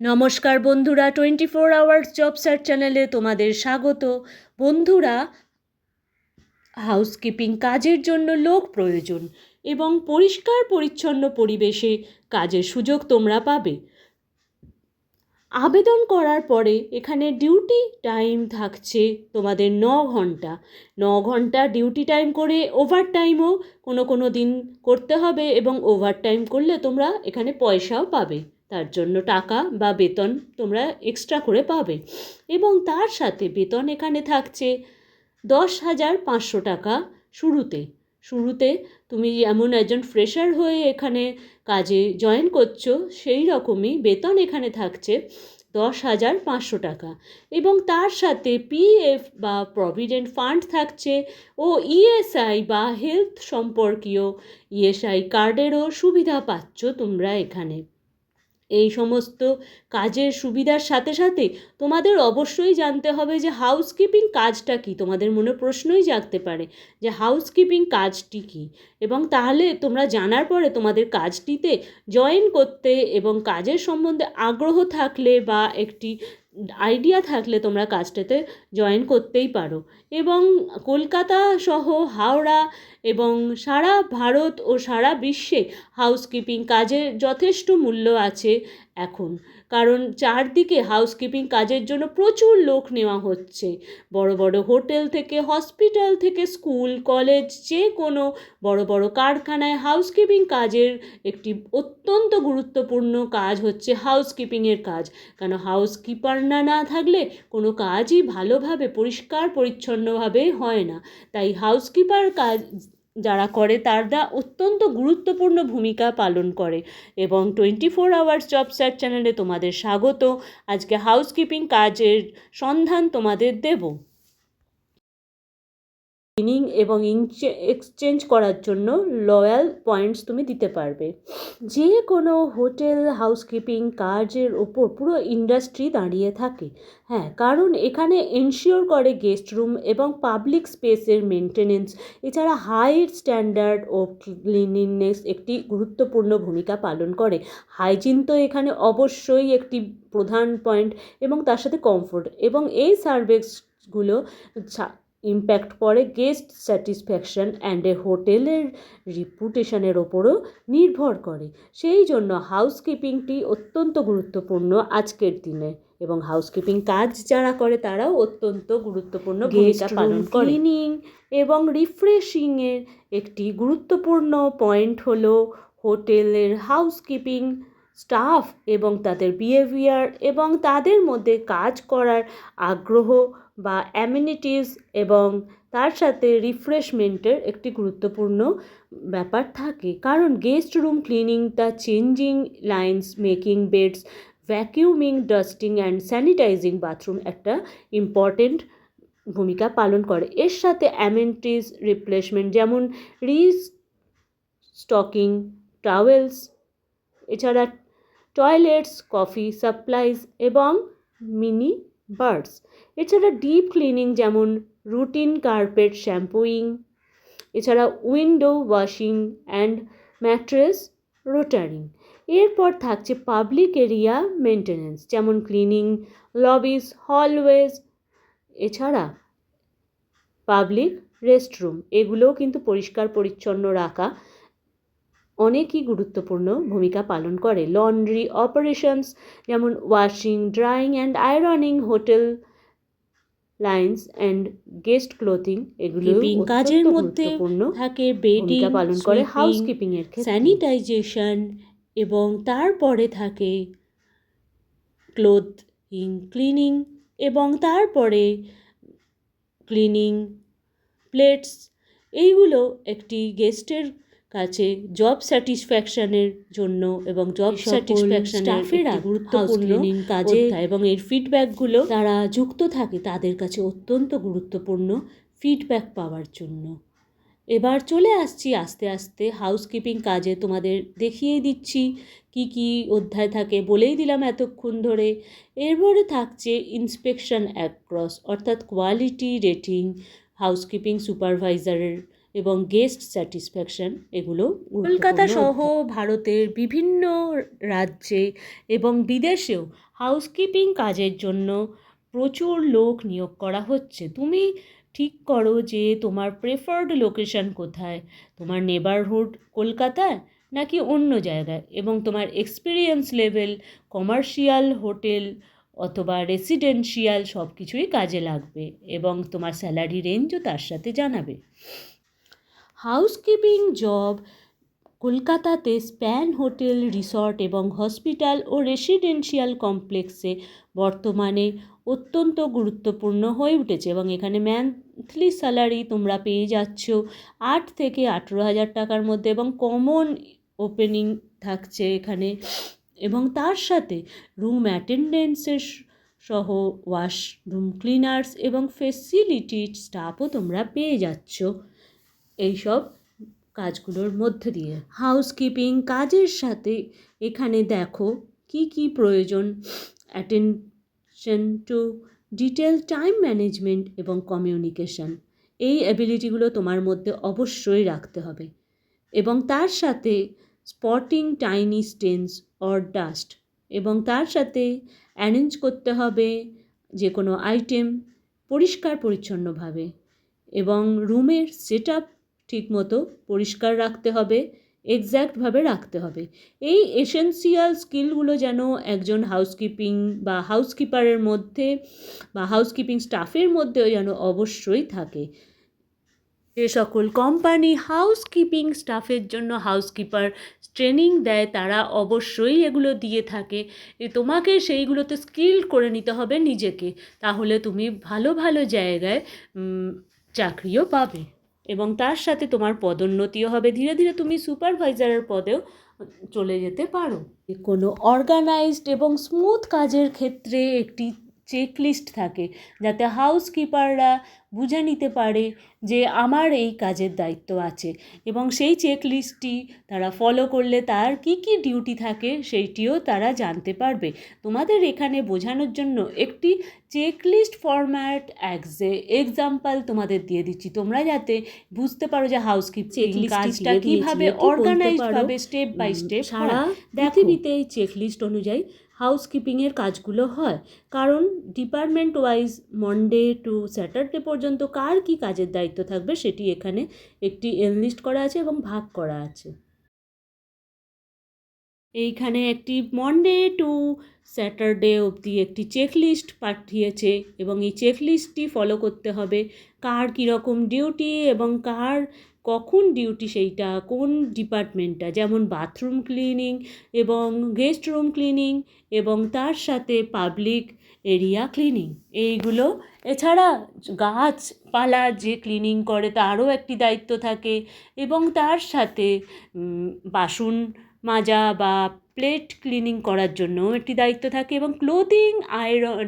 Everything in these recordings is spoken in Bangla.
নমস্কার বন্ধুরা, 24 আওয়ার্স জব সার্চ চ্যানেলে তোমাদের স্বাগত। বন্ধুরা, হাউসকিপিং কাজের জন্য লোক প্রয়োজন এবং পরিষ্কার পরিচ্ছন্ন পরিবেশে কাজের সুযোগ তোমরা পাবে। আবেদন করার পরে এখানে ডিউটি টাইম থাকছে তোমাদের 9 ঘন্টা। 9 ঘন্টা ডিউটি টাইম করে ওভারটাইমও কোনো দিন করতে হবে এবং ওভারটাইম করলে তোমরা এখানে পয়সাও পাবে, তার জন্য টাকা বা বেতন তোমরা এক্সট্রা করে পাবে। এবং তার সাথে বেতন এখানে থাকছে 10,500 টাকা শুরুতে তুমি এমন একজন ফ্রেশার হয়ে এখানে কাজে জয়েন করছো, সেই রকমই বেতন এখানে থাকছে 10,500 টাকা। এবং তার সাথে পিএফ বা প্রভিডেন্ট ফান্ড থাকছে ও ইএসআই বা হেলথ সম্পর্কীয় ইএসআই কার্ডেরও সুবিধা পাচ্ছ তোমরা এখানে। এই সমস্ত কাজের সুবিধার সাথে সাথে তোমাদের অবশ্যই জানতে হবে যে হাউসকিপিং কাজটা কী। তোমাদের মনে প্রশ্নই জাগতে পারে যে হাউসকিপিং কাজটি কী, এবং তাহলে তোমরা জানার পরে তোমাদের কাজটিতে জয়েন করতে এবং কাজের সম্বন্ধে আগ্রহ থাকলে বা একটি আইডিয়া থাকলে তোমরা কাজটাতে জয়েন করতেই পারো। এবং কলকাতা সহ হাওড়া এবং সারা ভারত ও সারা বিশ্বে হাউসকিপিং কাজের যথেষ্ট মূল্য আছে এখন, কারণ চারদিকে হাউসকিপিং কাজের জন্য প্রচুর লোক নেওয়া হচ্ছে। বড় বড় হোটেল থেকে, হসপিটাল থেকে, স্কুল, কলেজ, যে কোনো বড় বড় কারখানায় হাউসকিপিং কাজের একটি অত্যন্ত গুরুত্বপূর্ণ কাজ হচ্ছে হাউসকিপিংয়ের কাজ। কেন, হাউসকিপার না থাকলে কোনো কাজই ভালোভাবে পরিষ্কার পরিচ্ছন্নভাবে হয় না। তাই হাউসকিপার কাজ যারা করে তারা অত্যন্ত গুরুত্বপূর্ণ ভূমিকা পালন করে। এবং 24 আওয়ার্স জব সার্চ চ্যানেলে তোমাদের স্বাগত। আজকে হাউসকিপিং কাজের সন্ধান তোমাদের দেব। ক্লিনিং এবং এক্সচেঞ্জ করার জন্য লয়াল পয়েন্টস তুমি দিতে পারবে। যে কোনো হোটেল হাউসকিপিং কাজের ওপর পুরো ইন্ডাস্ট্রি দাঁড়িয়ে থাকে। হ্যাঁ, কারণ এখানে এনশিওর করে গেস্ট রুম এবং পাবলিক স্পেসের মেনটেনেন্স, এছাড়া হাই স্ট্যান্ডার্ড ও ক্লিনলিনেস একটি গুরুত্বপূর্ণ ভূমিকা পালন করে। হাইজিন তো এখানে অবশ্যই একটি প্রধান পয়েন্ট, এবং তার সাথে কমফোর্ট, এবং এই সার্ভিসগুলো ইম্প্যাক্ট পড়ে গেস্ট স্যাটিসফ্যাকশন অ্যান্ড এ হোটেলের রিপুটেশনের ওপরও নির্ভর করে। সেই জন্য হাউসকিপিংটি অত্যন্ত গুরুত্বপূর্ণ আজকের দিনে, এবং হাউসকিপিং কাজ যারা করে তারাও অত্যন্ত গুরুত্বপূর্ণ ভূমিকা পালন করে। ক্লিনিং এবং রিফ্রেশিংয়ের একটি গুরুত্বপূর্ণ পয়েন্ট হলো হোটেলের হাউসকিপিং স্টাফ এবং তাদের বিহেভিয়ার এবং তাদের মধ্যে কাজ করার আগ্রহ বা অ্যামিনিটিস, এবং তার সাথে রিফ্রেশমেন্টের একটি গুরুত্বপূর্ণ ব্যাপার থাকে। কারণ guest room cleaning, the changing linens, making beds, vacuuming, dusting and sanitising bathroom একটা ইম্পর্টেন্ট ভূমিকা পালন করে। এর সাথে অ্যামেনিটিস রিপ্লেসমেন্ট, যেমন রিস্টকিং টাওয়েলস, এছাড়া টয়লেটস, কফি সাপ্লাইজ এবং মিনি বার্ডস, এছাড়া ডিপ ক্লিনিং যেমন রুটিন কার্পেট শ্যাম্পুইং, এছাড়া window washing and mattress rotating. এরপর থাকছে পাবলিক এরিয়া মেনটেনেন্স, যেমন ক্লিনিং লবিস, হলওয়েজ, এছাড়া পাবলিক রেস্টরুম, এগুলোও কিন্তু পরিষ্কার পরিচ্ছন্ন রাখা অনেকই গুরুত্বপূর্ণ ভূমিকা পালন করে। লন্ড্রি অপারেশনস, যেমন washing, drying and ironing, hotel linens and guest clothing, এগুলো কাজের মধ্যে থাকে ভূমিকা পালন করে হাউসকিপিং এর ক্ষেত্রে। স্যানিটাইজেশন, এবং তারপরে থাকে ক্লোথিং ক্লিনিং, এবং তারপরে ক্লিনিং প্লেটস। এইগুলো একটি গেস্টের কাছে জব স্যাটিসফ্যাকশনের জন্য এবং জব স্যাটিসফ্যাকশনের গুরুত্বপূর্ণ কাজে, এবং এর ফিডব্যাকগুলো তারা যুক্ত থাকে তাদের কাছে অত্যন্ত গুরুত্বপূর্ণ ফিডব্যাক পাওয়ার জন্য। এবার চলে আসছি আস্তে আস্তে হাউসকিপিং কাজে, তোমাদের দেখিয়ে দিচ্ছি কি কি অধ্যায় থাকে, বলেই দিলাম এতক্ষণ ধরে। এরপরে থাকছে ইন্সপেকশন অ্যাক্রস, অর্থাৎ কোয়ালিটি রেটিং, হাউসকিপিং সুপারভাইজারের এবং গেস্ট স্যাটিসফ্যাকশন, এগুলো কলকাতা সহ ভারতের বিভিন্ন রাজ্যে এবং বিদেশেও হাউসকিপিং কাজের জন্য প্রচুর লোক নিয়োগ করা হচ্ছে। তুমি ঠিক করো যে তোমার প্রেফার্ড লোকেশন কোথায়, তোমার নেবারহুড কলকাতায় নাকি অন্য জায়গায়, এবং তোমার এক্সপিরিয়েন্স লেভেল কমার্শিয়াল, হোটেল অথবা রেসিডেন্সিয়াল সব কিছুই কাজে লাগবে, এবং তোমার স্যালারি রেঞ্জও তার সাথে জানাবে। হাউসকিপিং জব কলকাতাতে স্প্যান হোটেল, রিসর্ট এবং হসপিটাল ও রেসিডেন্সিয়াল কমপ্লেক্সে বর্তমানে অত্যন্ত গুরুত্বপূর্ণ হয়ে উঠেছে, এবং এখানে মান্থলি স্যালারি তোমরা পেয়ে যাচ্ছ 8 থেকে 18,000 টাকার মধ্যে, এবং কমন ওপেনিং থাকছে এখানে, এবং তার সাথে রুম অ্যাটেন্ডেন্সের সহ ওয়াশরুম ক্লিনার্স এবং ফেসিলিটি স্টাফও তোমরা পেয়ে যাচ্ছ এইসব কাজগুলোর মধ্যে দিয়ে। হাউসকিপিং কাজের সাথে এখানে দেখো কি কি প্রয়োজন: attention to detail, time management এবং কমিউনিকেশন। এই অ্যাবিলিটিগুলো তোমার মধ্যে অবশ্যই রাখতে হবে, এবং তার সাথে স্পটিং টাইনি স্টেনস অর ডাস্ট, এবং তার সাথে অ্যারেঞ্জ করতে হবে যে কোনো আইটেম পরিষ্কার পরিচ্ছন্নভাবে, এবং রুমের সেট আপ ঠিকমতো পরিষ্কার রাখতে হবে, এক্স্যাক্টভাবে রাখতে হবে। এই এসেন্সিয়াল স্কিলগুলো যেন একজন হাউসকিপিং বা হাউসকিপারের মধ্যে বা হাউসকিপিং স্টাফের মধ্যেও যেন অবশ্যই থাকে। যে সকল কোম্পানি হাউসকিপিং স্টাফের জন্য হাউসকিপার ট্রেনিং দেয় তারা অবশ্যই এগুলো দিয়ে থাকে। তোমাকে সেইগুলোতে স্কিল করে নিতে হবে নিজেকে, তাহলে তুমি ভালো ভালো জায়গায় চাকরিও পাবে, এবং তার সাথে তোমার পদোন্নতিও হবে। ধীরে ধীরে তুমি সুপারভাইজারের পদেও চলে যেতে পারো। কোনো অর্গানাইজড এবং স্মুথ কাজের ক্ষেত্রে একটি চেকলিস্ট থাকে, যাতে হাউসকিপাররা বুঝে নিতে পারে যে আমার এই কাজের দায়িত্ব আছে, এবং সেই চেকলিস্টটি তারা ফলো করলে তার কি কি ডিউটি থাকে সেইটিও তারা জানতে পারবে। তোমাদের এখানে বোঝানোর জন্য একটি চেকলিস্ট ফরম্যাট এক্সাম্পল তোমাদের দিয়ে দিচ্ছি, তোমরা যাতে বুঝতে পারো যে হাউসকিপিং কাজটা কীভাবে অর্গানাইজডভাবে স্টেপ বাই স্টেপ সারা পৃথিবীতে এই চেকলিস্ট অনুযায়ী হাউসকিপিংয়ের কাজগুলো হয়। কারণ department wise Monday to Saturday পর্যন্ত কার কী কাজের দায়িত্ব থাকবে সেটি এখানে একটি এনলিস্ট করা আছে এবং ভাগ করা আছে। এইখানে একটি মনডে টু স্যাটারডে অবধি একটি চেকলিস্ট পাঠিয়েছে, এবং এই চেকলিস্টটি ফলো করতে হবে কার কীরকম ডিউটি এবং কার কখন ডিউটি, সেইটা কোন ডিপার্টমেন্টটা, যেমন বাথরুম ক্লিনিং এবং গেস্ট রুম ক্লিনিং, এবং তার সাথে পাবলিক এরিয়া ক্লিনিং এইগুলো। এছাড়া গাছপালা যে ক্লিনিং করে তারও একটি দায়িত্ব থাকে, এবং তার সাথে বাসন মাজা বা প্লেট ক্লিনিং করার জন্যও একটি দায়িত্ব থাকে, এবং ক্লোদিং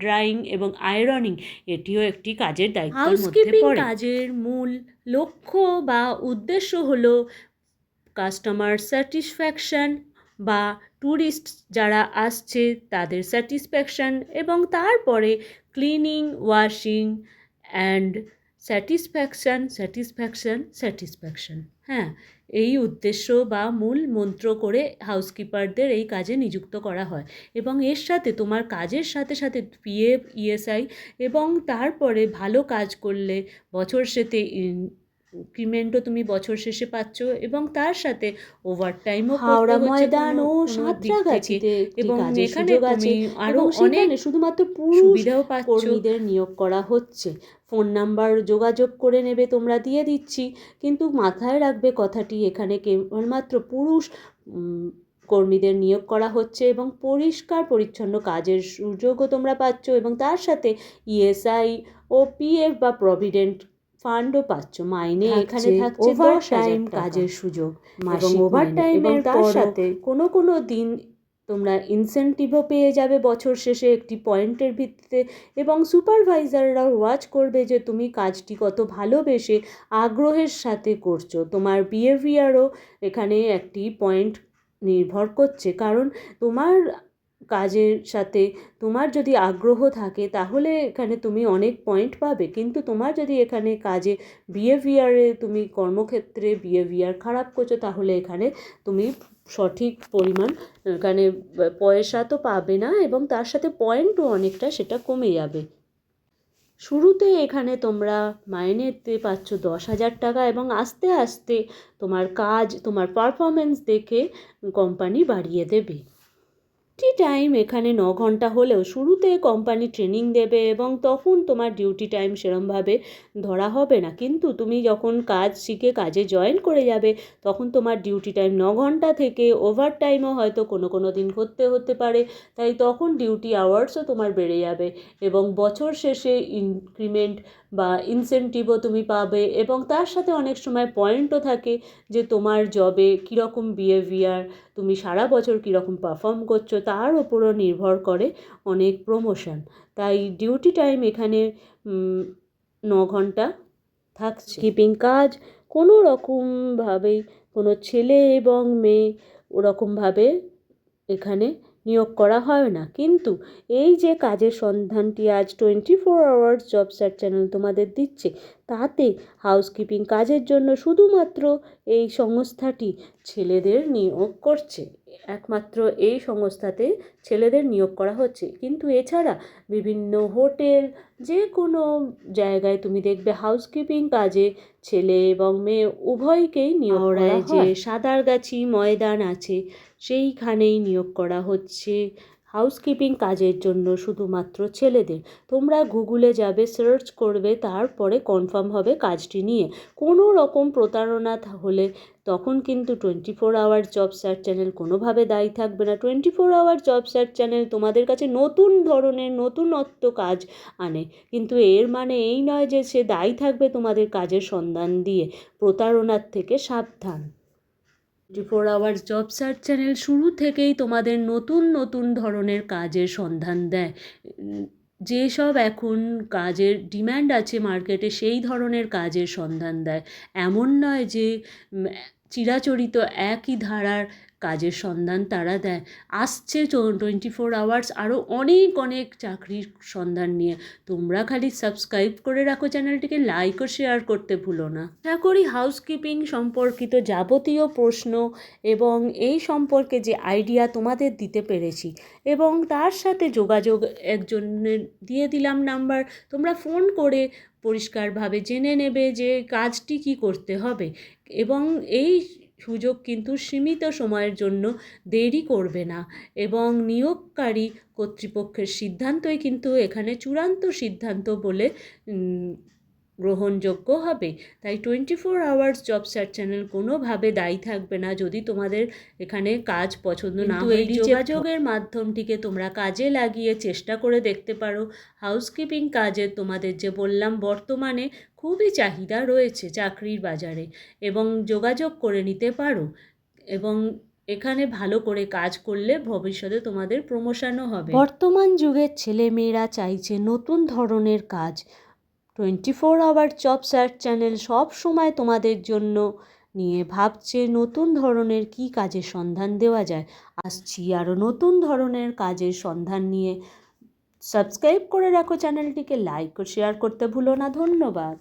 ড্রাইং এবং আয়রনিং এটিও একটি কাজের দায়িত্বের মধ্যে পড়ে। কাজের মূল লক্ষ্য বা উদ্দেশ্য হলো কাস্টমার স্যাটিসফ্যাকশন বা ট্যুরিস্ট যারা আসছে তাদের স্যাটিসফ্যাকশন, এবং তারপরে ক্লিনিং, ওয়াশিং অ্যান্ড স্যাটিসফ্যাকশন। হ্যাঁ, এই উদ্দেশ্য বা মূল মন্ত্র করে হাউসকিপারদের এই কাজে নিযুক্ত করা হয়, এবং এর সাথে তোমার কাজের সাথে সাথে পিএফ, ইএসআই, এবং তারপরে ভালো কাজ করলে বছর শেষে ইনক্রিমেন্টও তুমি বছর শেষে পাচ্ছ, এবং তার সাথে ওভারটাইমও হাওড়া ময়দান ও সাঁতরাগাছিতে, এবং এখানে তুমি আরও অনেক শুধুমাত্র পুরুষ সুবিধাও পাচ্ছ। কর্মীদের নিয়োগ করা হচ্ছে। ফোন নাম্বার যোগাযোগ করে নেবে, তোমরা দিয়ে দিচ্ছি, কিন্তু মাথায় রাখবে কথাটি, এখানে কেবলমাত্র পুরুষ কর্মীদের নিয়োগ করা হচ্ছে, এবং পরিষ্কার পরিচ্ছন্ন কাজের সুযোগও তোমরা পাচ্ছ, এবং তার সাথে ইএসআই ও পিএফ বা প্রভিডেন্ট ফান্ডও পাচ্ছ। মাইনে এখানে থাকছে ওভারটাইম কাজের সুযোগ, এবং ওভারটাইমের তার সাথে কোনো দিন তোমরা ইনসেন্টিভও পেয়ে যাবে বছর শেষে একটি পয়েন্টের ভিত্তিতে, এবং সুপারভাইজাররা ওয়াচ করবে যে তুমি কাজটি কত ভালোবেসে আগ্রহের সাথে করছো। তোমার বিহেভিয়ারও এখানে একটি পয়েন্ট নির্ভর করছে, কারণ তোমার কাজের সাথে তোমার যদি আগ্রহ থাকে তাহলে এখানে তুমি অনেক পয়েন্ট পাবে, কিন্তু তোমার যদি এখানে কাজে বিহেভিয়ারে তুমি কর্মক্ষেত্রে বিহেভিয়ার খারাপ করছো তাহলে এখানে তুমি সঠিক পরিমাণ এখানে পয়সা তো পাবে না, এবং তার সাথে পয়েন্টও অনেকটা সেটা কমে যাবে। শুরুতে এখানে তোমরা মাইনেতে পাচ্ছ 10,000 টাকা, এবং আস্তে আস্তে তোমার কাজ, তোমার পারফরমেন্স দেখে কোম্পানি বাড়িয়ে দেবে। ডিউটি টাইম এখানে 9 ঘন্টা হলেও শুরুতে কোম্পানি ট্রেনিং দেবে, এবং তখন তোমার ডিউটি টাইম সেরমভাবে ধরা হবে না। কিন্তু তুমি যখন কাজ শিখে কাজে জয়েন করে যাবে, তখন তোমার ডিউটি টাইম 9 ঘন্টা থেকে ওভার টাইমও হয়তো কোনো দিন হতে পারে। তাই তখন ডিউটি আওয়ার্সও তোমার বেড়ে যাবে, এবং বছর শেষে ইনক্রিমেন্ট বা ইনসেনটিভও তুমি পাবে, এবং তার সাথে অনেক সময় পয়েন্টও থাকে যে তোমার জবে কীরকম বিহেভিয়ার, তুমি সারা বছর কীরকম পারফর্ম করছো তার ওপরও নির্ভর করে অনেক প্রমোশন। তাই ডিউটি টাইম এখানে 9 ঘন্টা থাকছে। কিপিং কাজ কোনো রকমভাবেই কোনো ছেলে এবং মেয়ে ওরকমভাবে এখানে নিয়োগ করা হয় না। কিন্তু এই যে কাজের সন্ধানটি আজ 24 আওয়ার্স জব সার্চ চ্যানেল তোমাদের দিচ্ছে, তাতে হাউসকিপিং কাজের জন্য শুধুমাত্র এই সংস্থাটি ছেলেদের নিয়োগ করছে। একমাত্র এই সংস্থাতে ছেলেদের নিয়োগ করা হচ্ছে। কিন্তু এছাড়া বিভিন্ন হোটেল, যে কোনো জায়গায় তুমি দেখবে হাউসকিপিং কাজে ছেলে এবং মেয়ে উভয়কেই নিয়োগ করা হয়। যে সাঁতরাগাছি ময়দান আছে, সেইখানেই নিয়োগ করা হচ্ছে হাউসকিপিং কাজের জন্য শুধুমাত্র ছেলেদের। তোমরা গুগলে যাবে, সার্চ করবে, তারপরে কনফার্ম হবে কাজটি নিয়ে। কোনো রকম প্রতারণা হলে তখন কিন্তু 24 আওয়ার জব সার্চ চ্যানেল কোনোভাবে দায়ী থাকবে না। 24 আওয়ার জব সার্চ চ্যানেল তোমাদের কাছে নতুন ধরনের নতুনত্ব কাজ আনে, কিন্তু এর মানে এই নয় যে সে দায়ী থাকবে তোমাদের কাজের সন্ধান দিয়ে। প্রতারণার থেকে সাবধান। 24 আওয়ার্স জব সার্চ চ্যানেল শুরু থেকেই তোমাদের নতুন ধরনের কাজের সন্ধান দেয়। যেসব এখন কাজের ডিম্যান্ড আছে মার্কেটে, সেই ধরনের কাজের সন্ধান দেয়। এমন নয় যে চিরাচরিত একই ধারার কাজের সন্ধান তারা দেয়। আসছে 24 আওয়ার্স আরও অনেক চাকরির সন্ধান নিয়ে। তোমরা খালি সাবস্ক্রাইব করে রাখো চ্যানেলটিকে, লাইক ও শেয়ার করতে ভুলো না। আশা করি হাউসকিপিং সম্পর্কিত যাবতীয় প্রশ্ন এবং এই সম্পর্কে যে আইডিয়া তোমাদের দিতে পেরেছি, এবং তার সাথে যোগাযোগ একজনের দিয়ে দিলাম নাম্বার, তোমরা ফোন করে পরিষ্কারভাবে জেনে নেবে যে কাজটি কি করতে হবে। এবং এই সুযোগ কিন্তু সীমিত সময়ের জন্য, দেরি করবে না, এবং নিয়োগকারী কর্তৃপক্ষের সিদ্ধান্তই কিন্তু এখানে চূড়ান্ত সিদ্ধান্ত বলে গ্রহণযোগ্য হবে। তাই 24 আওয়ার্স জব সার্চ চ্যানেল কোনোভাবে দায়ী থাকবে না যদি তোমাদের এখানে কাজ পছন্দ না হয়। এই যোগাযোগের মাধ্যমটিকে তোমরা কাজে লাগিয়ে চেষ্টা করে দেখতে পারো। হাউসকিপিং কাজে তোমাদের যে বললাম, বর্তমানে খুবই চাহিদা রয়েছে চাকরির বাজারে, এবং যোগাযোগ করে নিতে পারো, এবং এখানে ভালো করে কাজ করলে ভবিষ্যতে তোমাদের প্রমোশনও হবে। বর্তমান যুগের ছেলেমেয়েরা চাইছে নতুন ধরনের কাজ। 24 আওয়ার জব সার্চ চ্যানেল সব সময় তোমাদের জন্য নিয়ে ভাবছে নতুন ধরনের কি কাজের সন্ধান দেওয়া যায়। আসছি আরও নতুন ধরনের কাজের সন্ধান নিয়ে। সাবস্ক্রাইব করে রাখো চ্যানেলটিকে, লাইক ও শেয়ার করতে ভুলো না। ধন্যবাদ।